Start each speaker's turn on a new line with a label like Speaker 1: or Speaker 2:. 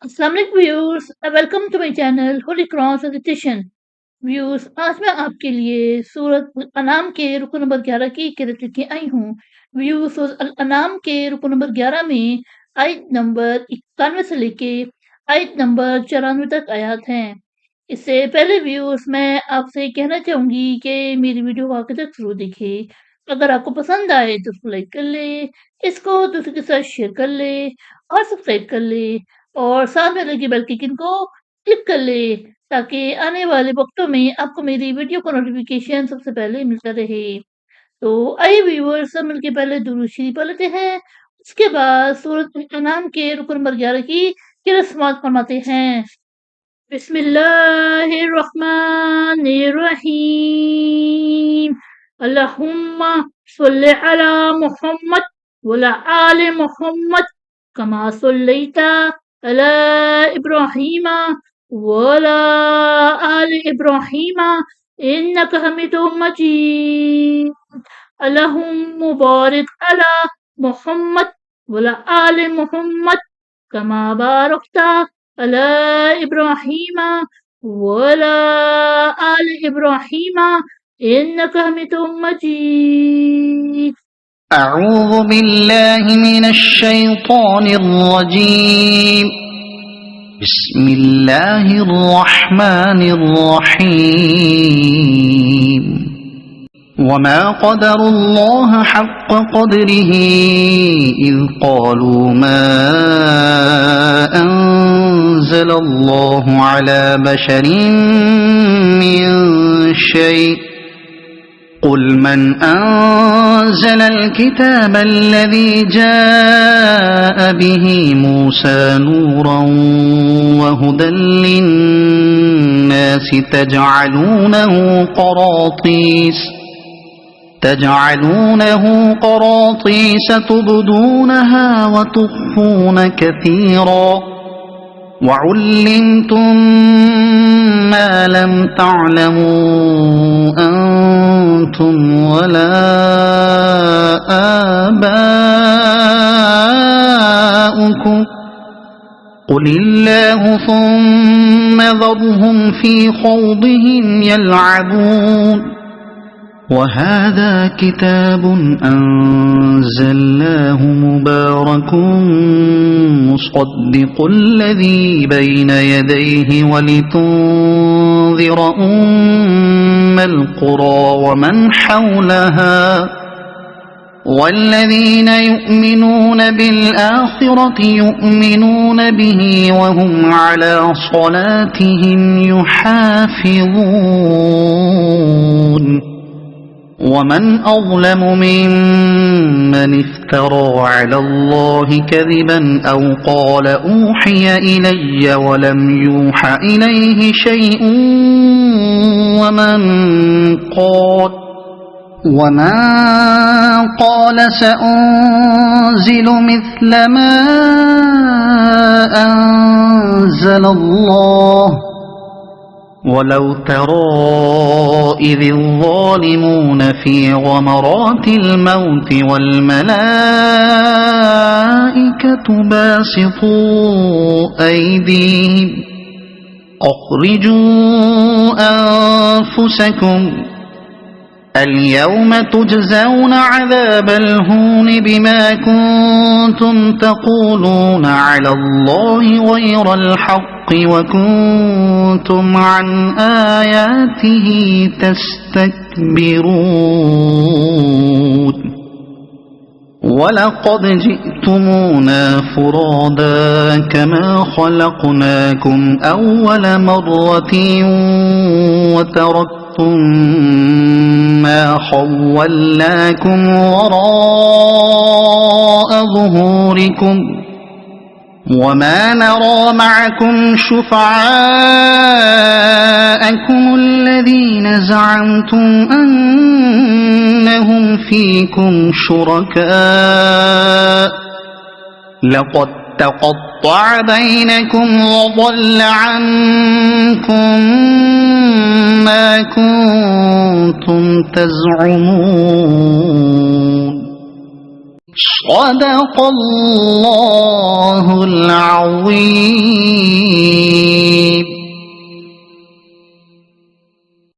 Speaker 1: Assalamualaikum viewers, welcome to my channel Holy Cross Meditation. Viewers, आज मैं आपके लिए सूरत अनाम के रुकू नंबर 11 की किरत लेके आई हूँ। व्यूअर्स, सूरत अनाम के रुकू नंबर 11 में आयत नंबर 91 से लेके आयत नंबर 94 तक आयत हैं। इससे पहले व्यूअर्स, मैं आपसे कहना चाहूंगी कि मेरी वीडियो को आखिर तक जरूर देखें। अगर आपको पसंद आए तो उसको लाइक कर ले, इसको दूसरे के साथ शेयर कर ले और सब्सक्राइब कर ले और साथ में लगी बेल के आइकन को क्लिक कर ले ताकि आने वाले वक्तों में आपको मेरी वीडियो का नोटिफिकेशन सबसे पहले मिलता रहे। तो आइए व्यूअर्स, सब मिलके पहले दुरूद शरीफ पढ़ लेते हैं। उसके बाद सूरत अनाम के रुकू नंबर 11 की किरत समाअत फरमाते हैं। बिस्मिल्लाहिर्रहमानिर्रहीम। अल्लाहुम्मा सल्लि अला मुहम्मद वला आले मुहम्मद कमा सल्लैता अला इब्राहीम वला आले इब्राहीम इन्नका हमीदुम मजीद। अल्लाहुम्मा बारिक अला मुहम्मद वला आले मुहम्मद कमा बारकता अला इब्राहीम वला आले इब्राहीम इन्नका हमीदुम मजीद।
Speaker 2: أعوذ بالله من الشيطان الرجيم. بسم الله الرحمن الرحيم. وما قدروا الله حق قدره إذ قالوا ما أنزل الله على بشر من شيء. قل من أنزل الكتاب الذي جاء به موسى نورا وهدى للناس تجعلونه قراطيس تبدونها وتخفون كثيرا وعلمتم ما لم تعلموا أنتم ولا آباؤكم قل الله ثم ذرهم في خوضهم يلعبون. وهذا كتاب أنزلناه مبارك مصدق الذي بين يديه ولتنذر القرى ومن حولها والذين يؤمنون بالآخرة يؤمنون به وهم على صلاتهم يحافظون. ومن أظلم ممن افترى على الله كذبا أو قال أوحي إلي ولم يوح إليه شيء ومن قال سأنزل مثل ما أنزل الله. ولو ترى إذ الظالمون في غمرات الموت والملائكة باسطوا أيديهم أخرجوا أنفسكم اليوم تجزون عذاب الهون بما كنتم تقولون على الله غير الحق وكنتم عن آياته تستكبرون. ولقد جئتمونا فرادا كما خلقناكم أول مرة وتركتم ما خولناكم وراء ظهوركم وما نرى معكم شفعاءكم الذين زعمتم أنهم فيكم شركاء لقد تقطع بينكم وضل عنكم ما كنتم تزعمون. صدق الله العظيم.